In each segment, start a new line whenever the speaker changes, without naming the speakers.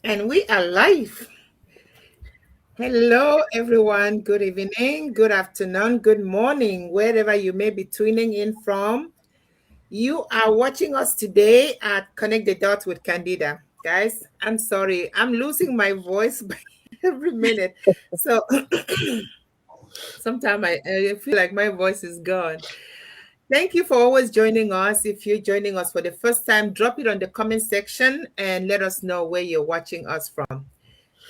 And we are live. Hello, everyone. Good evening, good afternoon, good morning, wherever you may be tuning in from. You are watching us today at Connect the Dots with Candida. Guys, I'm sorry, I'm losing my voice by every minute. So sometimes I feel like my voice is gone. Thank you for always joining us. If you're joining us for the first time, drop it on the comment section and let us know where you're watching us from.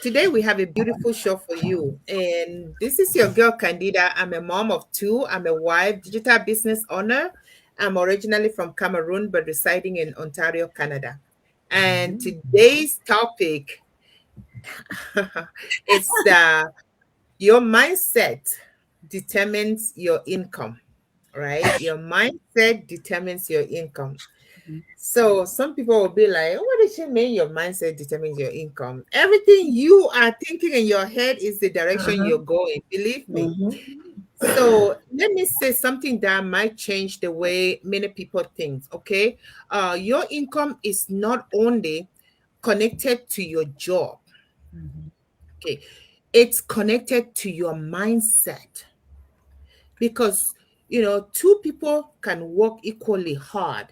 Today we have a beautiful show for you. And this is your girl Candida. I'm a mom of two. I'm a wife, digital business owner. I'm originally from Cameroon, but residing in Ontario, Canada. And today's topic is your mindset determines your income, right? Your mindset determines your income. So some people will be like, "Oh, what does she mean? Your mindset determines your income. Everything you are thinking in your head is the direction
Uh-huh.
you're going. Believe me."
Mm-hmm.
So let me say something that might change the way many people think. Okay, your income is not only connected to your job. Okay, it's connected to your mindset because two people can work equally hard.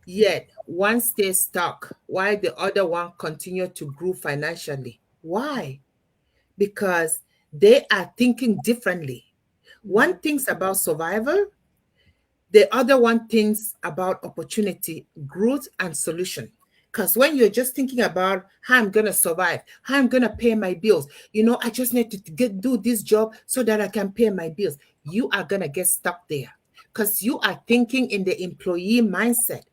Yet one stays stuck while the other one continue to grow financially. Why? Because they are thinking differently. One thinks about survival, the other one thinks about opportunity, growth, and solution. Because when you're just thinking about how I'm gonna survive, how I'm gonna pay my bills, I just need to do this job so that I can pay my bills. You are gonna get stuck there because you are thinking in the employee mindset.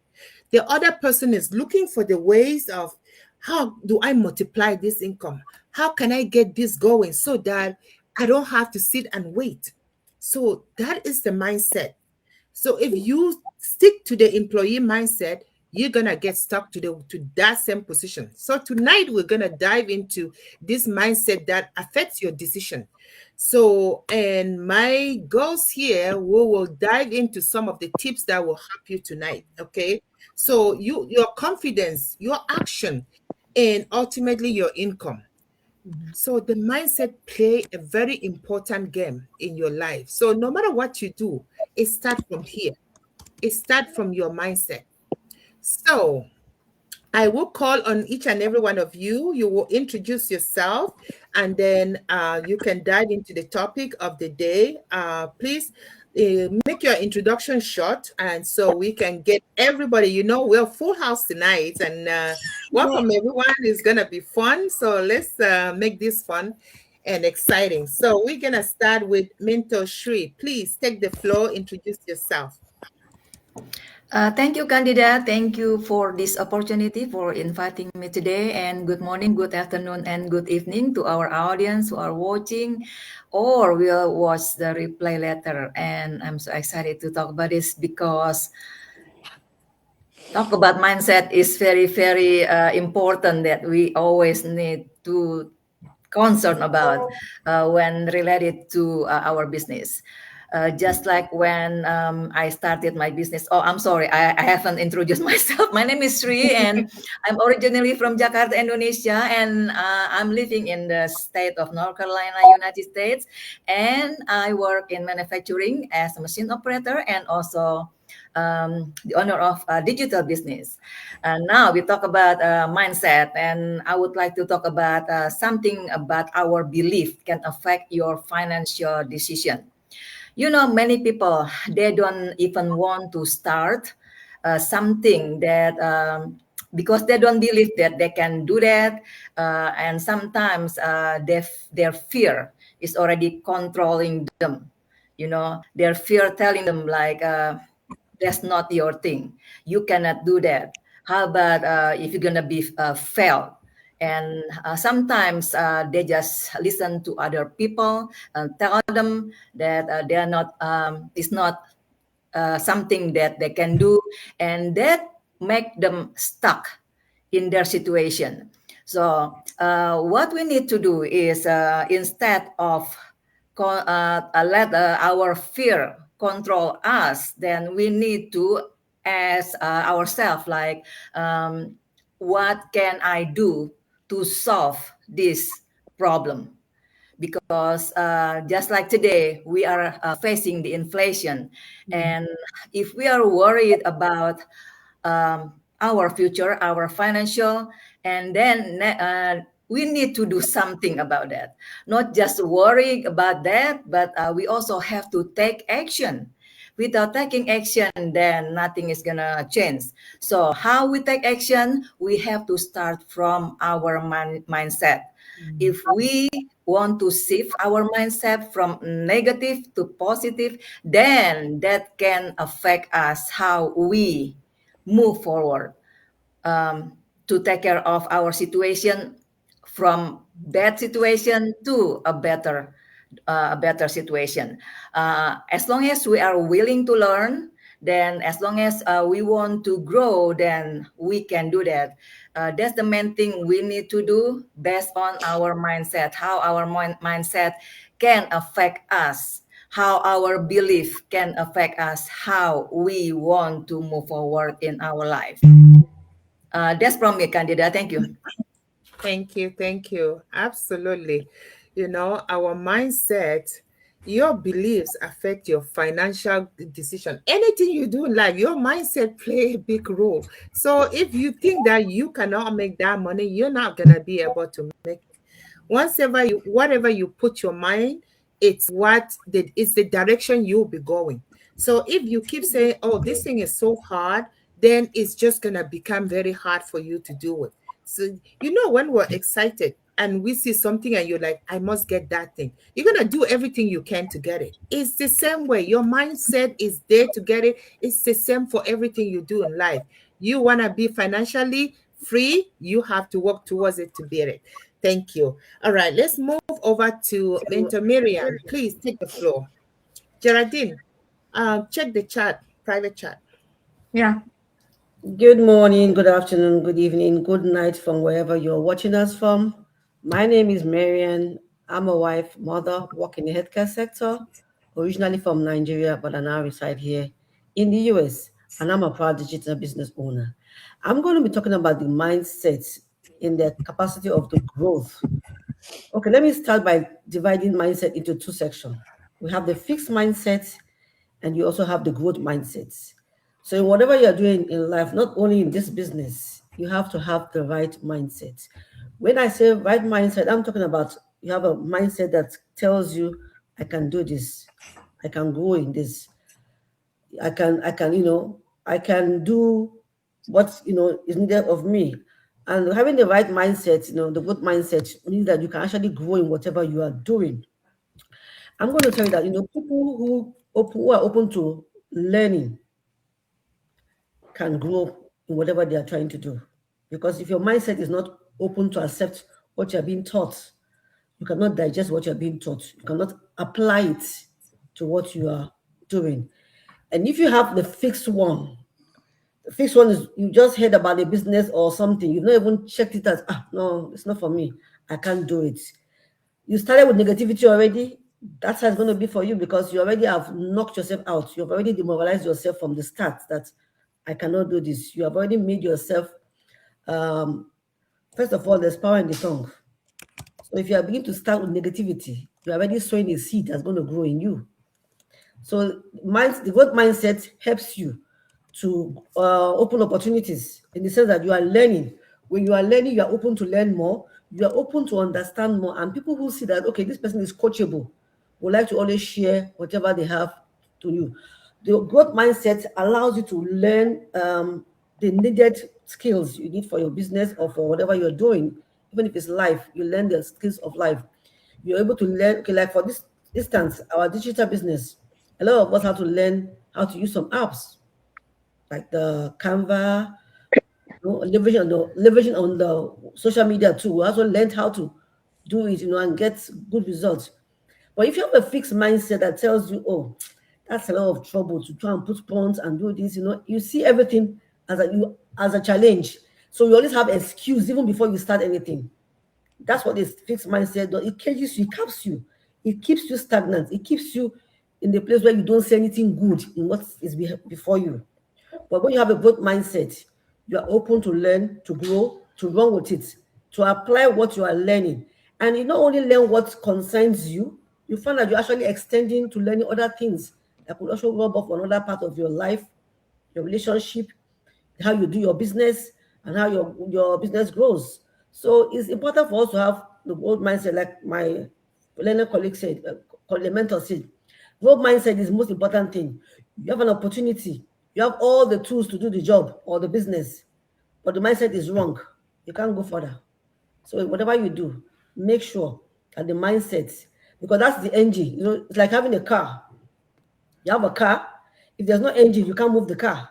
The other person is looking for the ways of how do I multiply this income? How can I get this going so that I don't have to sit and wait? So that is the mindset. So if you stick to the employee mindset, you're gonna get stuck to that same position. So tonight we're gonna dive into this mindset that affects your decision. So, and my goals here, we will dive into some of the tips that will help you tonight. Okay. So your confidence, your action, and ultimately your income. So the mindset play a very important game in your life. So no matter what you do, it starts from here. It starts from your mindset. So I will call on each and every one of you. You will introduce yourself, and then you can dive into the topic of the day. Please make your introduction short, and so we can get everybody. We're full house tonight, and welcome everyone. It's gonna be fun. So let's make this fun and exciting. So we're gonna start with Minto Shri. Please take the floor. Introduce yourself.
Thank you, Candida. Thank you for this opportunity for inviting me today. And good morning, good afternoon, and good evening to our audience who are watching or will watch the replay later. And I'm so excited to talk about this because talk about mindset is very, very important that we always need to concern about when related to our business. Just like when I started my business. Oh, I'm sorry, I haven't introduced myself. My name is Sri, and I'm originally from Jakarta, Indonesia, and I'm living in the state of North Carolina, United States. And I work in manufacturing as a machine operator and also the owner of a digital business. Now we talk about mindset, and I would like to talk about something about our belief can affect your financial decision. Many people they don't even want to start something that because they don't believe that they can do that, and sometimes their fear is already controlling them. Their fear telling them like. That's not your thing. You cannot do that. How about if you're gonna be failed? And sometimes they just listen to other people and tell them that they are not. It's not something that they can do, and that make them stuck in their situation. So what we need to do is instead of let our fear control us, then we need to ask ourselves like, what can I do to solve this problem. Because just like today, we are facing the inflation.
Mm.
And if we are worried about our future, our financial, and then we need to do something about that. Not just worrying about that, but we also have to take action. Without taking action, then nothing is gonna change. So how we take action, we have to start from our mindset.
Mm.
If we want to shift our mindset from negative to positive, then that can affect us how we move forward, um, to take care of our situation from bad situation to a better situation. As long as we are willing to learn, then as long as we want to grow, then we can do that. That's the main thing we need to do based on our mindset, how our mindset can affect us, how our belief can affect us, how we want to move forward in our life. That's from me, Candida. Thank you.
Thank you. Thank you. Absolutely. Our mindset, your beliefs affect your financial decision. Anything you do in life, your mindset play a big role. So if you think that you cannot make that money, you're not gonna be able to make it. Whatever you put your mind, it's the direction you'll be going. So if you keep saying, oh, this thing is so hard, then it's just gonna become very hard for you to do it. So when we're excited and we see something and you're like, I must get that thing, you're gonna do everything you can to get it. It's the same way. Your mindset is there to get it. It's the same for everything you do in life. You wanna be financially free, you have to work towards it to get it. Thank you. All right, let's move over to Mentor Miriam. Please take the floor. Geraldine, check the chat, private chat.
Yeah. Good morning, good afternoon, good evening, good night from wherever you're watching us from. My name is Marian. I'm a wife, mother, work in the healthcare sector, originally from Nigeria, but I now reside here in the US, and I'm a proud digital business owner. I'm going to be talking about the mindset in the capacity of the growth. Okay, let me start by dividing mindset into two sections. We have the fixed mindset and you also have the growth mindsets. So in whatever you're doing in life, not only in this business, you have to have the right mindset. When I say right mindset, I'm talking about you have a mindset that tells you, I can do this, I can grow in this, I can do what is needed of me. And having the right mindset, the good mindset means that you can actually grow in whatever you are doing. I'm going to tell you that people who are open to learning can grow in whatever they are trying to do. Because if your mindset is not open to accept what you're being taught, you cannot digest what you're being taught. You cannot apply it to what you are doing. And if you have the fixed one is you just heard about a business or something, you've not even checked it as, no, it's not for me. I can't do it. You started with negativity already. That's how it's going to be for you because you already have knocked yourself out. You've already demoralized yourself from the start that I cannot do this. You have already made yourself, first of all, there's power in the tongue. So if you are beginning to start with negativity, you're already sowing a seed that's going to grow in you. So the growth mindset helps you to open opportunities in the sense that you are learning. When you are learning, you are open to learn more. You are open to understand more. And people who see that, okay, this person is coachable, would like to always share whatever they have to you. The growth mindset allows you to learn the needed skills you need for your business or for whatever you're doing. Even if it's life, you learn the skills of life. You're able to learn, okay, like for this instance, our digital business, a lot of us have to learn how to use some apps like the Canva, leveraging on the social media too. We also learned how to do it, and get good results. But if you have a fixed mindset that tells you, oh, that's a lot of trouble to try and put points and do this, you see everything as a challenge. So you always have excuse even before you start anything. That's what this fixed mindset does. It cages you, it caps you, it keeps you stagnant, it keeps you in the place where you don't see anything good in what is before you. But when you have a growth mindset, you are open to learn, to grow, to run with it. to apply what you are learning. And you not only learn what concerns you, you find that you're actually extending to learning other things that could also rub off on another part of your life, your relationship, how you do your business, and how your business grows. So it's important for us to have the growth mindset, like my learner colleague said, colleague mentor said. Growth mindset is the most important thing. You have an opportunity, you have all the tools to do the job or the business, but the mindset is wrong. You can't go further. So whatever you do, make sure that the mindset, because that's the engine. You know, it's like having a car. You have a car. If there's no engine, you can't move the car.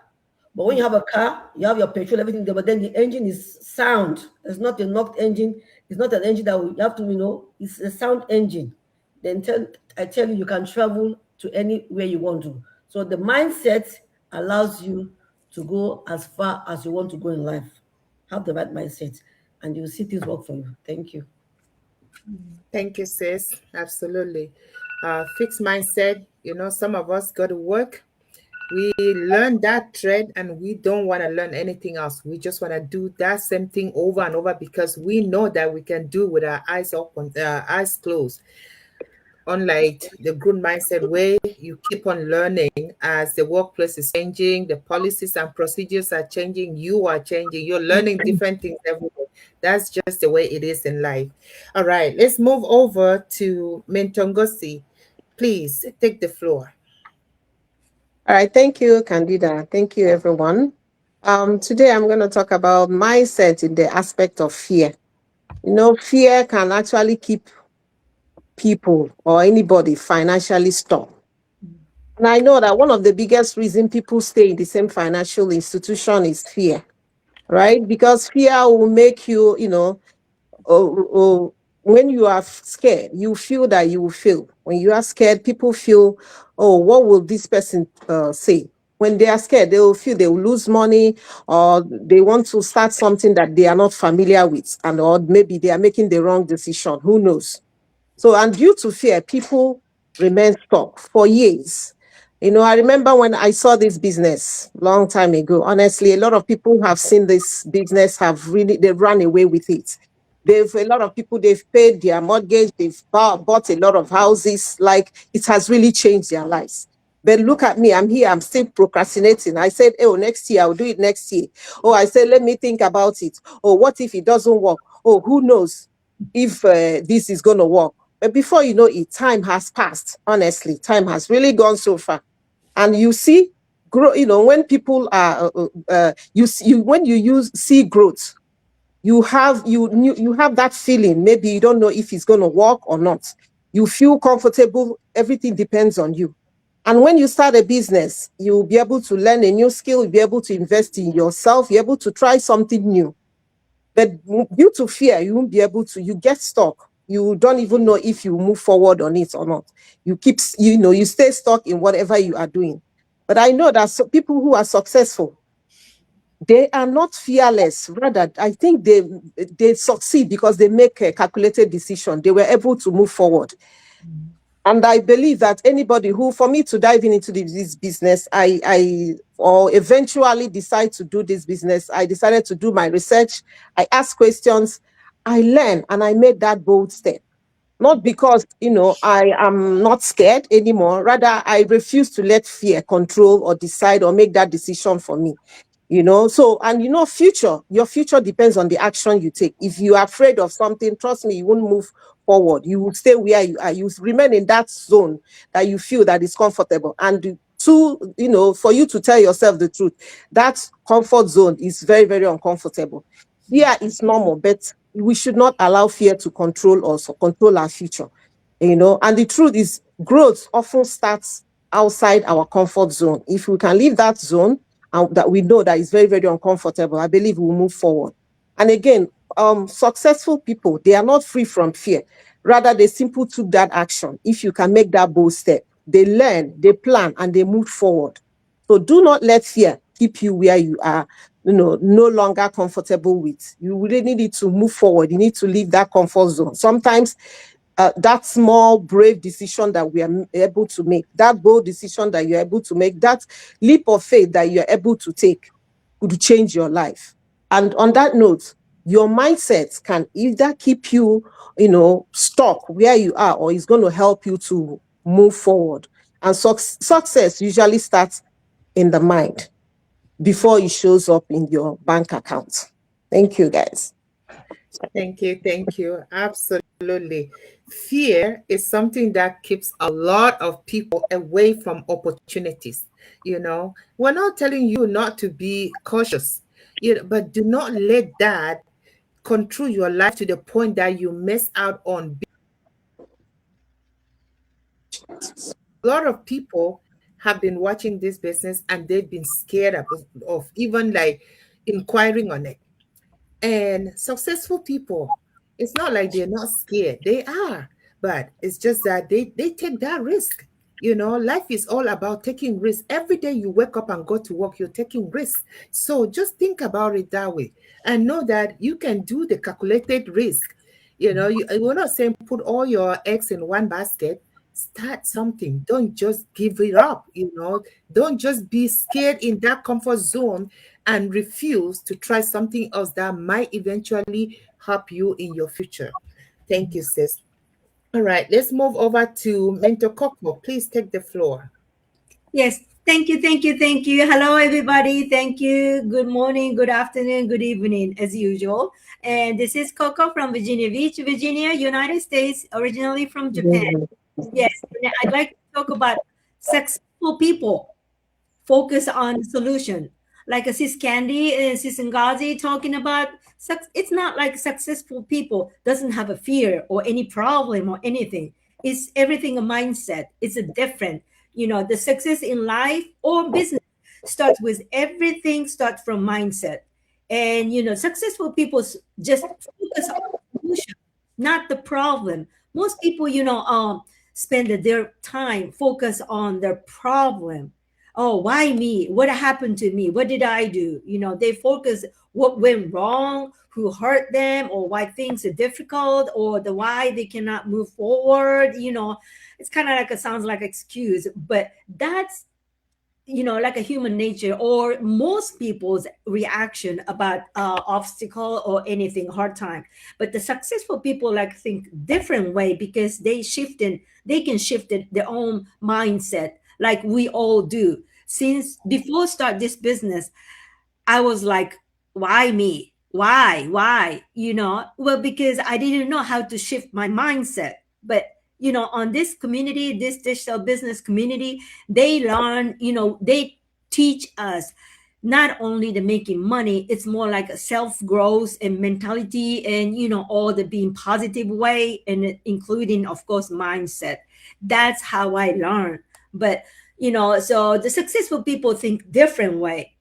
But when you have a car, you have your petrol, everything there, but then the engine is sound. It's not a knocked engine. It's not an engine that you have to, it's a sound engine. Then I tell you, you can travel to anywhere you want to. So the mindset allows you to go as far as you want to go in life. Have the right mindset, and you'll see things work for you. Thank you.
Thank you, sis. Absolutely. Fixed mindset. Some of us go to work. We learn that trade and we don't want to learn anything else. We just want to do that same thing over and over because we know that we can do with our eyes open, eyes closed. Unlike the good mindset way, you keep on learning as the workplace is changing, the policies and procedures are changing, you are changing, you're learning different things every day. That's just the way it is in life. All right, let's move over to Mentongosi. Please take the floor.
All right, thank you, Candida. Thank you, everyone. Today I'm going to talk about mindset in the aspect of fear. Fear can actually keep people or anybody financially stuck. And I know that one of the biggest reasons people stay in the same financial institution is fear, right? Because fear will make you, when you are scared, you feel that you will fail. When you are scared, people feel, oh, what will this person say? When they are scared, they will feel they will lose money, or they want to start something that they are not familiar with, and or maybe they are making the wrong decision. Who knows? So, and due to fear, people remain stuck for years. I remember when I saw this business long time ago. Honestly, a lot of people who have seen this business they've run away with it. A lot of people, they've paid their mortgage, they've bought a lot of houses. Like, it has really changed their lives. But look at me, I'm here, I'm still procrastinating. I said, oh, next year, I'll do it next year. Oh, I said, let me think about it. Oh, what if it doesn't work? Oh, who knows if this is going to work? But before you know it, time has passed. Honestly, time has really gone so far. And you see, when people are, when you see growth, you have that feeling. Maybe you don't know if it's going to work or not. You feel comfortable. Everything depends on you. And when you start a business, you'll be able to learn a new skill. You'll be able to invest in yourself. You're able to try something new. But due to fear, you won't be able to. You get stuck. You don't even know if you move forward on it or not. You keep, you stay stuck in whatever you are doing. But I know that people who are successful, they are not fearless. Rather, I think they succeed because they make a calculated decision. They were able to move forward. And I believe that anybody who, for me to dive into this business, or eventually decide to do this business, I decided to do my research. I asked questions, I learned, and I made that bold step. Not because, I am not scared anymore. Rather, I refuse to let fear control or decide or make that decision for me. So, and your future depends on the action you take. If you are afraid of something, trust me, you won't move forward. You will stay where you are. You remain in that zone that you feel that is comfortable. And for you to tell yourself the truth, that comfort zone is very, very uncomfortable. Fear is normal, but we should not allow fear to control us or control our future. And the truth is, growth often starts outside our comfort zone. If we can leave that zone, and that we know that is very, very uncomfortable, I believe we'll move forward. And again, successful people, they are not free from fear. Rather, they simply took that action. If you can make that bold step, they learn, they plan, and they move forward. So do not let fear keep you where you are, no longer comfortable with. You really need to move forward. You need to leave that comfort zone. Sometimes that small, brave decision that we are able to make, that bold decision that you're able to make, that leap of faith that you're able to take could change your life. And on that note, Your mindset can either keep you, stuck where you are, or it's going to help you to move forward. And success usually starts in the mind before it shows up in your bank account. Thank you, guys.
Thank you. Thank you. Absolutely. Fear is something that keeps a lot of people away from opportunities. We're not telling you not to be cautious, but do not let that control your life to the point that you miss out on. A lot of people have been watching this business and they've been scared of even like inquiring on it. And successful people, it's not like they're not scared. They are, but it's just that they take that risk. Life is all about taking risks. Every day you wake up and go to work, you're taking risks. So just think about it that way and know that you can do the calculated risk. We're not saying put all your eggs in one basket. Start something. Don't just give it up. Don't just be scared in that comfort zone and refuse to try something else that might eventually help you in your future. Thank you, sis. All right, let's move over to Mentor Coco. Please take the floor.
Yes, thank you, thank you, thank you. Hello, everybody. Thank you. Good morning, good afternoon, good evening, as usual. And this is Coco from Virginia Beach, Virginia, United States, originally from Japan. Yes, and I'd like to talk about successful people focus on solution. Like Sis Candy and Sis Ngazi talking about, it's not like successful people doesn't have a fear or any problem or anything. It's everything a mindset. It's a different, the success in life or business starts with everything starts from mindset. And, successful people just focus on the solution, not the problem. Most people, spend their time focus on their problem. Oh, why me? What happened to me? What did I do? They focus what went wrong, who hurt them, or why things are difficult, or the why they cannot move forward. It's kind of like it sounds like excuse, but that's like a human nature or most people's reaction about obstacle or anything hard time. But the successful people like think different way because they can shift their own mindset like we all do. Since before start this business, I was like, why me? Why? Well, because I didn't know how to shift my mindset. But, on this community, this digital business community, they learn, they teach us not only the making money, it's more like a self growth and mentality and, all the being positive way and including, of course, mindset. That's how I learned. But, so the successful people think different way,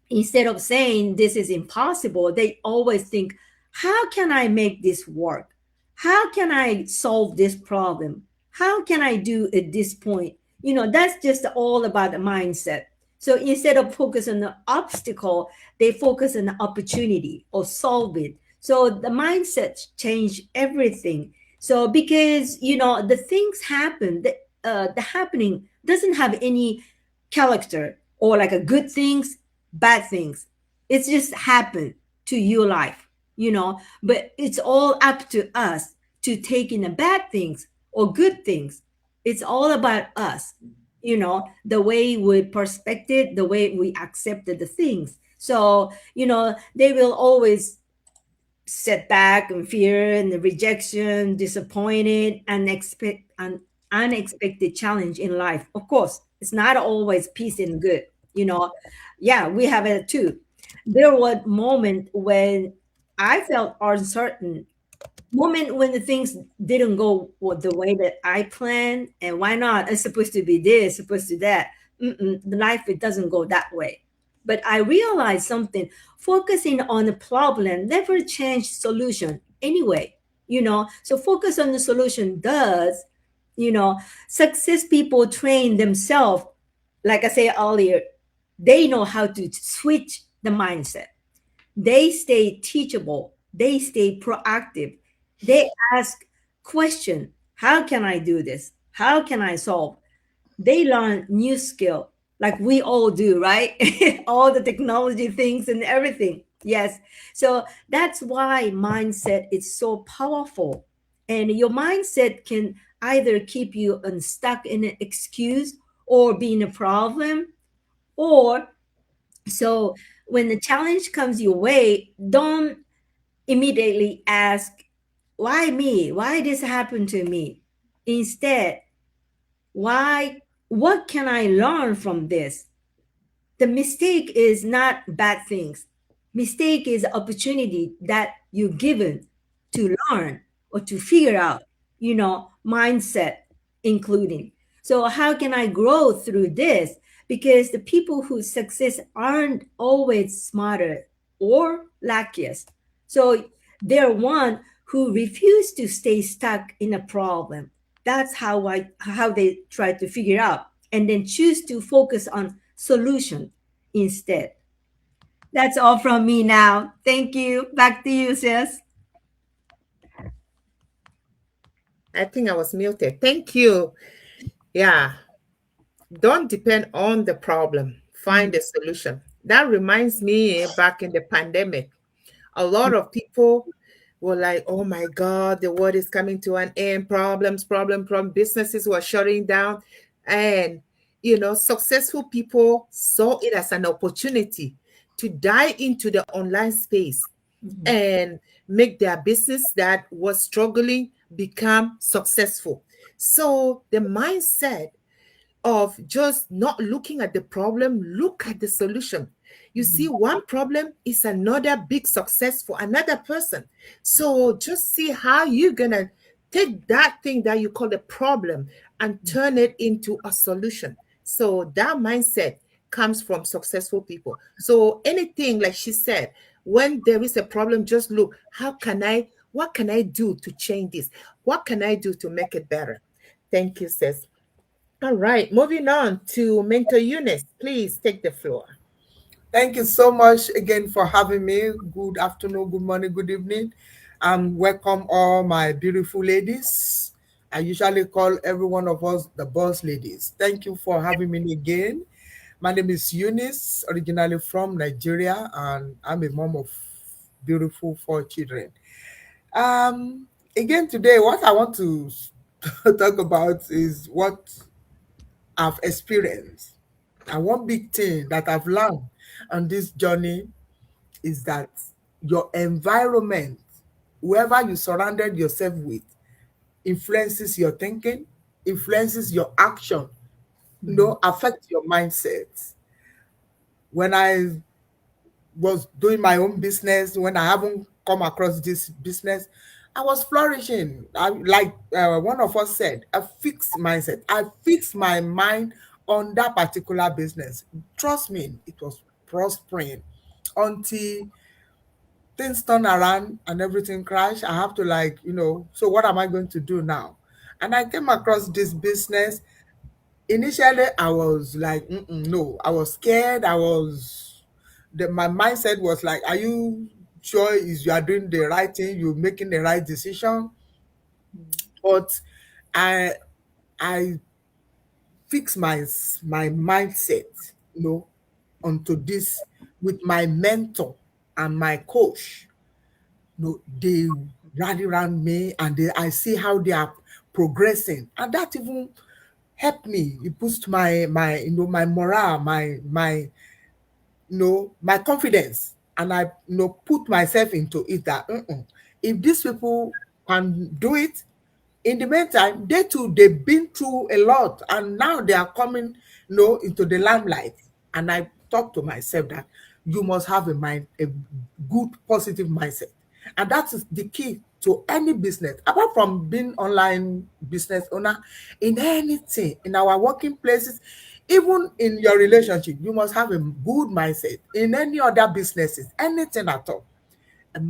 instead of saying this is impossible, they always think, how can I make this work? How can I solve this problem? How can I do at this point? That's just all about the mindset. So instead of focus on the obstacle, they focus on the opportunity or solve it. So the mindset change everything. So because the things happen, the happening doesn't have any character or like a good things, bad things. It's just happened to your life, but it's all up to us to take in the bad things or good things. It's all about us, the way we perspected, the way we accepted the things. So, they will always setback and fear and the rejection, disappointed, unexpected challenge in life. Of course, it's not always peace and good. Yeah, we have it too. There was moment when I felt uncertain, moment when the things didn't go the way that I planned, and why not? It's supposed to be this, supposed to that. The life it doesn't go that way. But I realized something. Focusing on the problem never change solution anyway. So focus on the solution does. Success people train themselves. Like I said earlier, they know how to switch the mindset. They stay teachable. They stay proactive. They ask question. How can I do this? How can I solve? They learn new skill like we all do, right? All the technology things and everything. Yes. So that's why mindset is so powerful. And your mindset can either keep you unstuck in an excuse or being a problem, or so when the challenge comes your way, don't immediately ask, why me? Why this happened to me? Instead, why what can I learn from this? The mistake is not bad things. Mistake is opportunity that you're given to learn or to figure out, mindset including. So how can I grow through this? Because the people who success aren't always smarter or luckiest. So they're one who refuse to stay stuck in a problem. That's how they try to figure out and then choose to focus on solution instead. That's all from me now. Thank you. Back to you, sis.
I think I was muted. Thank you. Yeah. Don't depend on the problem. Find a solution. That reminds me back in the pandemic, a lot of people were like, oh my God, the world is coming to an end. Problems, problem. Businesses were shutting down. And, successful people saw it as an opportunity to dive into the online space
Mhm.
and make their business that was struggling become successful. So the mindset of just not looking at the problem, look at the solution. You see,
Mhm.
one problem is another big success for another person. So just see how you're going to take that thing that you call the problem and turn it into a solution. So that mindset comes from successful people. So anything, like she said, when there is a problem, just look, what can I do to change this? What can I do to make it better? Thank you, sis. All right, moving on to Mentor Eunice. Please take the floor.
Thank you so much again for having me. Good afternoon, good morning, good evening, and welcome all my beautiful ladies. I usually call every one of us the boss ladies. Thank you for having me again. My name is Eunice, originally from Nigeria, and I'm a mom of beautiful four children. Again today, what I want to talk about is what I've experienced. And one big thing that I've learned on this journey is that your environment, whoever you surrounded yourself with, influences your thinking, influences your action,
Mhm.
affects your mindset. When I was doing my own business, when I haven't come across this business, I was flourishing. Like one of us said, a fixed mindset. I fixed my mind on that particular business. Trust me, it was prospering until things turn around and everything crash. I have to so what am I going to do now? And I came across this business. Initially, I was like, no, I was scared. My mindset was like, are you sure is you are doing the right thing? You're making the right decision? But I, I fixed my mindset, onto this with my mentor and my coach. They rally around me and I see how they are progressing. And that even helped me. It boosts my my morale, my confidence. And I put myself into it that if these people can do it, in the meantime, they too, they've been through a lot and now they are coming, into the limelight. And I talk to myself that you must have a good, positive mindset. And that is the key to any business, apart from being online business owner, in anything, in our working places, even in your relationship, you must have a good mindset. In any other businesses, anything at all, a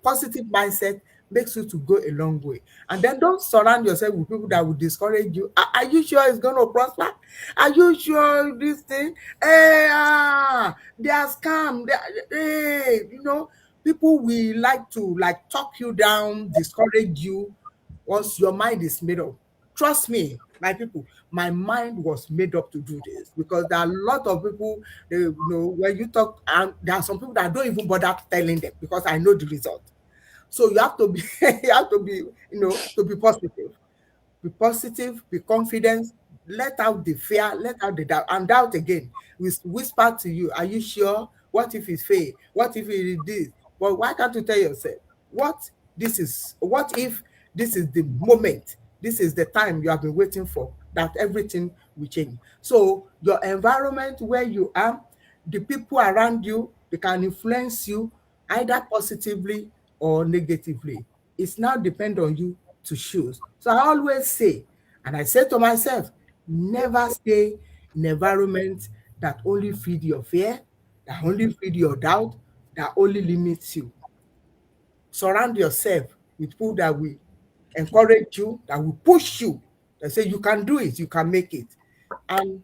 positive mindset makes you to go a long way. And then don't surround yourself with people that will discourage you. Are you sure it's going to prosper? Are you sure this thing? They are scam. People will like to talk you down, discourage you once your mind is made up. trust me, my people, my mind was made up to do this, because there are a lot of people, when you talk, and there are some people that don't even bother telling them, because I know the result. So you have to be, you have to be, to be positive. Be positive, be confident, let out the fear, let out the doubt, and doubt again. Whisper to you, are you sure? What if it's fail? What if it is this? But why can't you tell yourself, what if this is the moment, this is the time you have been waiting for, that everything will change? So your environment where you are, the people around you, they can influence you either positively or negatively. It's now depend on you to choose. So I always say, and I say to myself, never stay in environment that only feed your fear, that only feed your doubt, that only limits you. Surround yourself with people that will encourage you, that will push you, that say you can do it, you can make it. And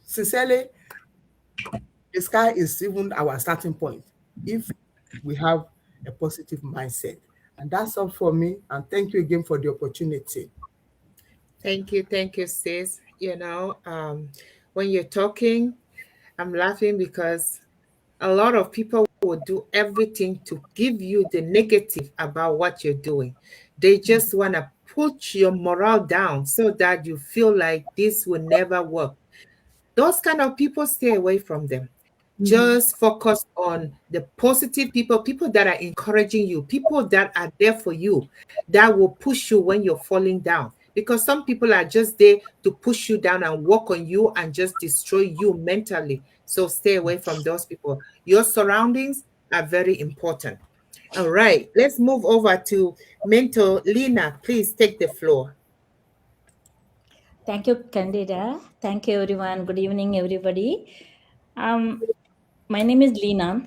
sincerely, the sky is even our starting point if we have a positive mindset. And that's all for me. And thank you again for the opportunity.
Thank you, sis. When you're talking, I'm laughing because a lot of people will do everything to give you the negative about what you're doing. They just want to put your morale down so that you feel like this will never work. Those kind of people, stay away from them. Just focus on the positive people, people that are encouraging you, people that are there for you, that will push you when you're falling down. Because some people are just there to push you down and work on you and just destroy you mentally. So stay away from those people. Your surroundings are very important. All right, let's move over to Mentor Lena. Please take the floor.
Thank you, Candida. Thank you, everyone. Good evening, everybody. My name is Lena,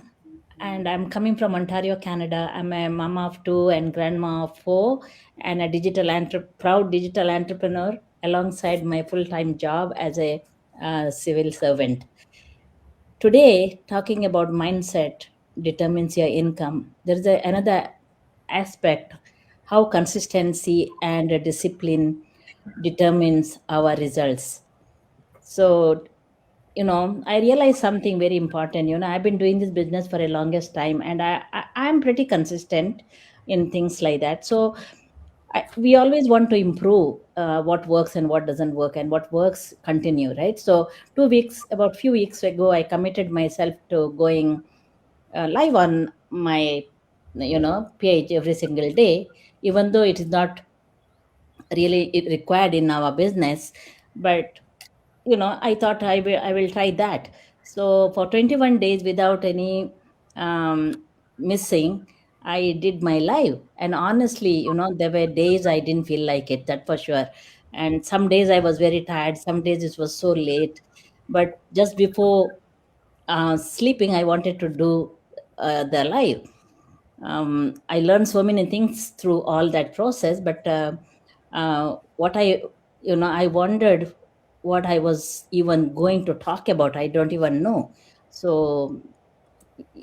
and I'm coming from Ontario, Canada. I'm a mama of two and grandma of four, and a proud digital entrepreneur alongside my full-time job as a civil servant. Today, talking about mindset determines your income. There is another aspect, how consistency and discipline determines our results. So, I realized something very important. I've been doing this business for a longest time, and I'm pretty consistent in things like that. So we always want to improve what works and what doesn't work, and what works continue, right? So about few weeks ago, I committed myself to going live on my page every single day, even though it is not really required in our business. But I thought I will try that. So for 21 days without any missing, I did my live. And honestly, there were days I didn't feel like it, that for sure. And some days I was very tired, some days it was so late. But just before sleeping, I wanted to do the live. I learned so many things through all that process, but what I wondered what I was even going to talk about. I don't even know. So,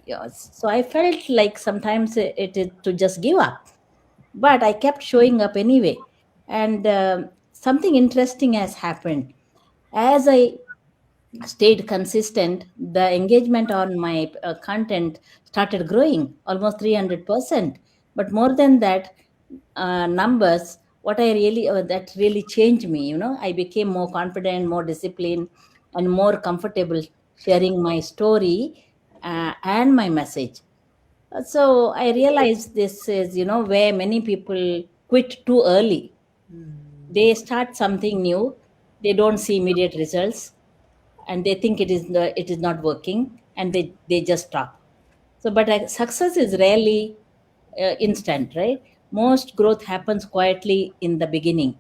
yeah, so I felt like sometimes it is to just give up, but I kept showing up anyway. And something interesting has happened. As I stayed consistent, the engagement on my content started growing almost 300%. But more than that, numbers, what I really, that really changed me. I became more confident, more disciplined, and more comfortable sharing my story and my message. So I realized this is, where many people quit too early. They start something new, they don't see immediate results, and they think it is not working, and they just stop. So but success is rarely instant, right? Most growth happens quietly in the beginning,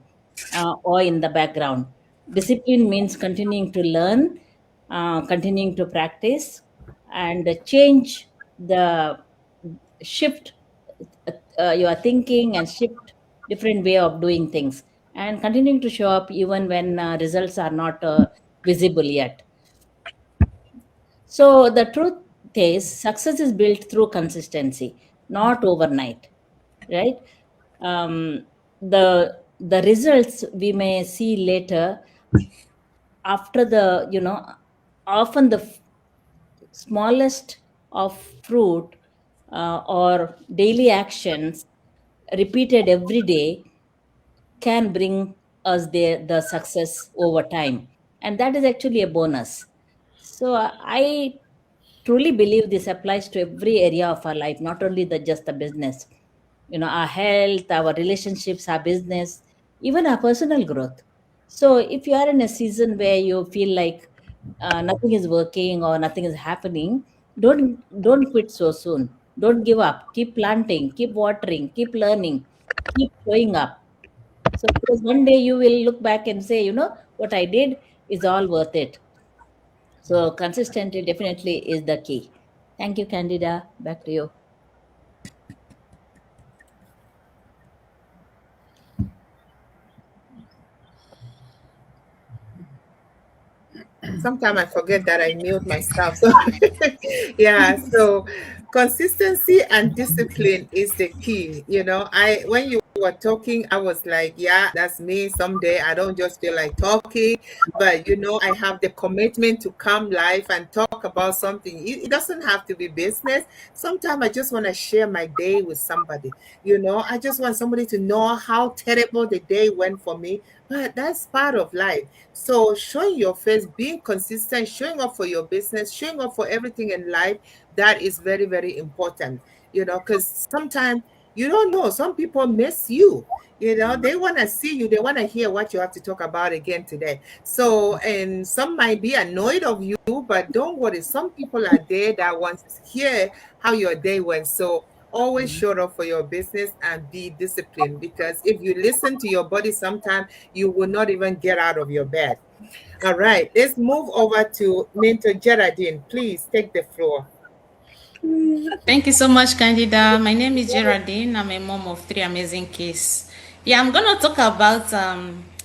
or in the background. Discipline means continuing to learn, continuing to practice, and change the shift your thinking, and shift different way of doing things, and continuing to show up even when results are not visible yet. So the truth is, success is built through consistency, not overnight, right? The the results we may see later after the, often the smallest of fruit or daily actions repeated every day can bring us the success over time, and that is actually a bonus. So I truly believe this applies to every area of our life, not only the just the business, our health, our relationships, our business, even our personal growth. So if you are in a season where you feel like nothing is working or nothing is happening, don't quit so soon. Don't give up. Keep planting, keep watering, keep learning, keep showing up. So because one day you will look back and say, what I did is all worth it. So consistency definitely is the key. Thank you, Candida. Back to you.
Sometimes I forget that I mute myself. So yeah, so consistency and discipline is the key. I when you were talking, I was like, yeah, that's me. Someday I don't just feel like talking, but I have the commitment to come live and talk about something. It doesn't have to be business. Sometimes I just want to share my day with somebody. I just want somebody to know how terrible the day went for me. But that's part of life. So showing your face, being consistent, showing up for your business, showing up for everything in life, that is very, very important. Because sometimes you don't know. Some people miss you. They want to see you. They want to hear what you have to talk about again today. So, and some might be annoyed of you, but don't worry. Some people are there that want to hear how your day went. So always show up for your business and be disciplined, because if you listen to your body sometimes you will not even get out of your bed. All right, let's move over to Mentor Geraldine. Please take the floor.
Thank you so much, Candida. My name is Geraldine. I'm a mom of three amazing kids. Yeah, I'm gonna talk about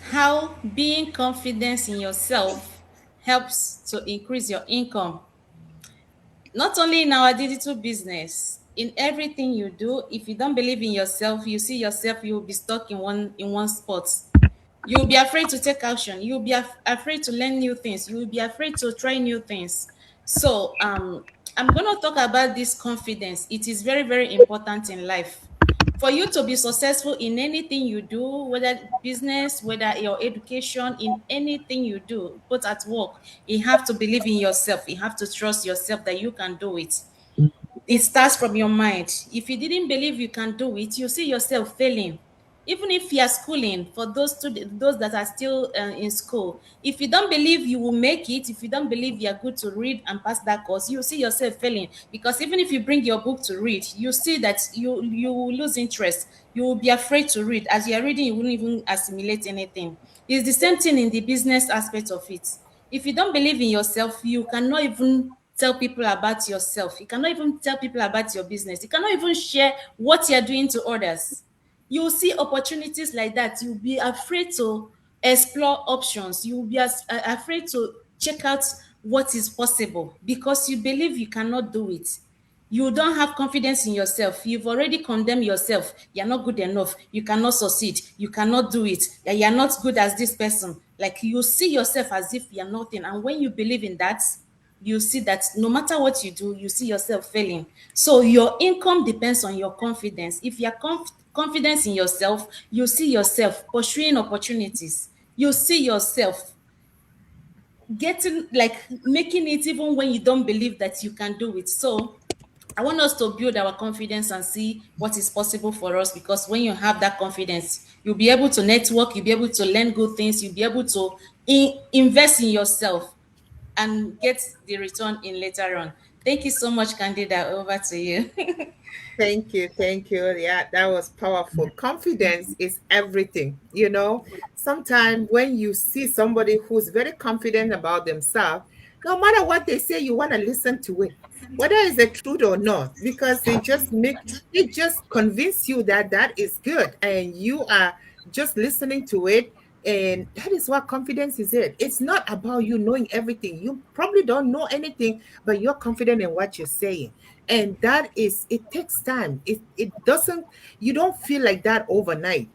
how being confident in yourself helps to increase your income. Not only in our digital business, in everything you do. If you don't believe in yourself, you see yourself, you will be stuck in one spot. You'll be afraid to take action. You'll be afraid to learn new things. You'll be afraid to try new things. So I'm going to talk about this confidence. It is very, very important in life. For you to be successful in anything you do, whether business, whether your education, in anything you do, both at work, you have to believe in yourself. You have to trust yourself that you can do it. It starts from your mind. If you didn't believe you can do it, you see yourself failing. Even if you are schooling, for those that are still in school, if you don't believe you will make it, if you don't believe you are good to read and pass that course, you see yourself failing. Because even if you bring your book to read, you see that you will lose interest. You will be afraid to read. As you are reading, you won't even assimilate anything. It's the same thing in the business aspect of it. If you don't believe in yourself, you cannot even tell people about yourself. You cannot even tell people about your business. You cannot even share what you're doing to others. You will see opportunities like that. You'll be afraid to explore options. You'll be afraid to check out what is possible because you believe you cannot do it. You don't have confidence in yourself. You've already condemned yourself. You're not good enough. You cannot succeed. You cannot do it. You're not good as this person. Like you see yourself as if you're nothing. And when you believe in that, you see that no matter what you do, you see yourself failing. So your income depends on your confidence. If you're confident in yourself, you see yourself pursuing opportunities. You see yourself getting like making it even when you don't believe that you can do it. So I want us to build our confidence and see what is possible for us, because when you have that confidence, you'll be able to network, you'll be able to learn good things, you'll be able to invest in yourself and get the return in later on. Thank you so much, Candida. Over to you.
Thank you. Thank you. Yeah, that was powerful. Confidence is everything. Sometimes when you see somebody who's very confident about themselves, no matter what they say, you want to listen to it, whether it's the truth or not, because it just convince you that that is good and you are just listening to it. And that is what confidence is. It's not about you knowing everything. You probably don't know anything, but you're confident in what you're saying. And it takes time. It doesn't, you don't feel like that overnight.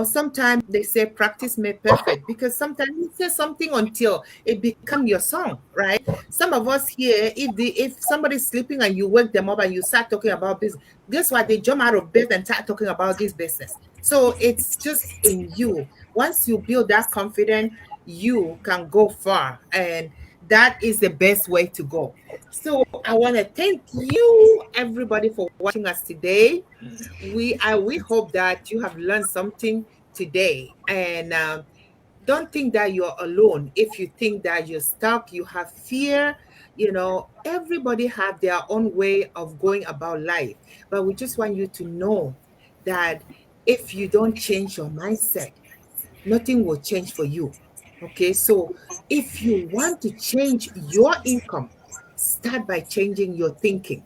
Sometimes they say practice made perfect, because sometimes you say something until it become your song, right? Some of us here, if somebody's sleeping and you wake them up and you start talking about business, guess what? They jump out of bed and start talking about this business. So it's just in you. Once you build that confidence, you can go far, and that is the best way to go. So I want to thank you, everybody, for watching us today. We hope that you have learned something today, and don't think that you're alone. If you think that you're stuck, you have fear, everybody have their own way of going about life. But we just want you to know that if you don't change your mindset, nothing will change for you. Okay, so if you want to change your income, start by changing your thinking,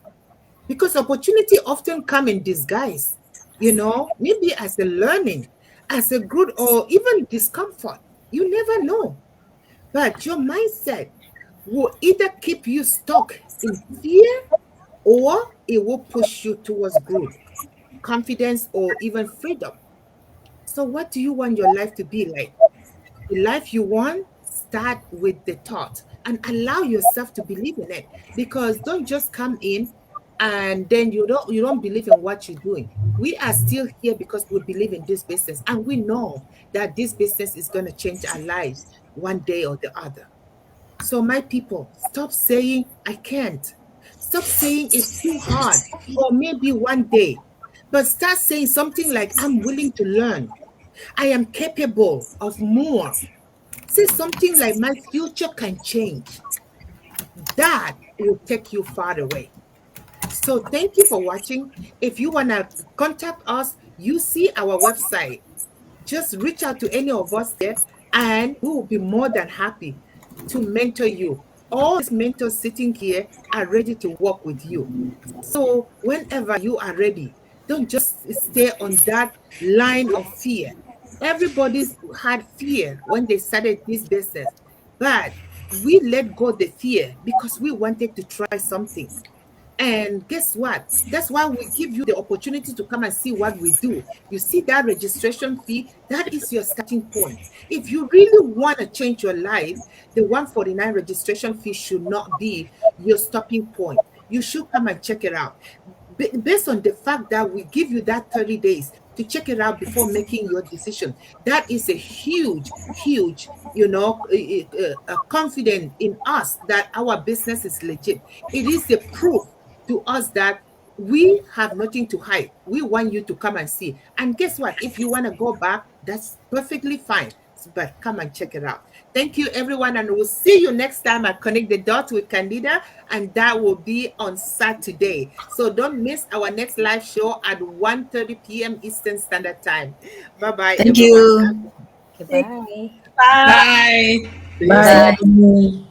because opportunity often come in disguise, maybe as a learning, as a good, or even discomfort. You never know. But your mindset will either keep you stuck in fear, or it will push you towards growth, confidence, or even freedom. So what do you want your life to be like? The life you want, start with the thought and allow yourself to believe in it. Because don't just come in and then you don't believe in what you're doing. We are still here because we believe in this business, and we know that this business is going to change our lives one day or the other. So my people, stop saying I can't. Stop saying it's too hard, or maybe one day. But start saying something like, I'm willing to learn. I am capable of more. Say something like, my future can change. That will take you far away. So thank you for watching. If you want to contact us, you see our website. Just reach out to any of us there, and we will be more than happy to mentor you. All these mentors sitting here are ready to work with you. So whenever you are ready, don't just stay on that line of fear. Everybody's had fear when they started this business, but we let go the fear because we wanted to try something. And guess what? That's why we give you the opportunity to come and see what we do. You see that registration fee? That is your starting point. If you really want to change your life, the 149 registration fee should not be your stopping point. You should come and check it out. Based on the fact that we give you that 30 days to check it out before making your decision. That is a huge, huge, confidence in us that our business is legit. It is a proof to us that we have nothing to hide. We want you to come and see. And guess what? If you want to go back, that's perfectly fine. But come and check it out. Thank you, everyone. And we'll see you next time at Connect the Dots with Candida. And that will be on Saturday. So don't miss our next live show at 1:30 p.m. Eastern Standard Time. Bye-bye,
Thank
everyone.
you.
Okay, bye.
Bye.
Bye.
See you
Bye.
soon.
Bye.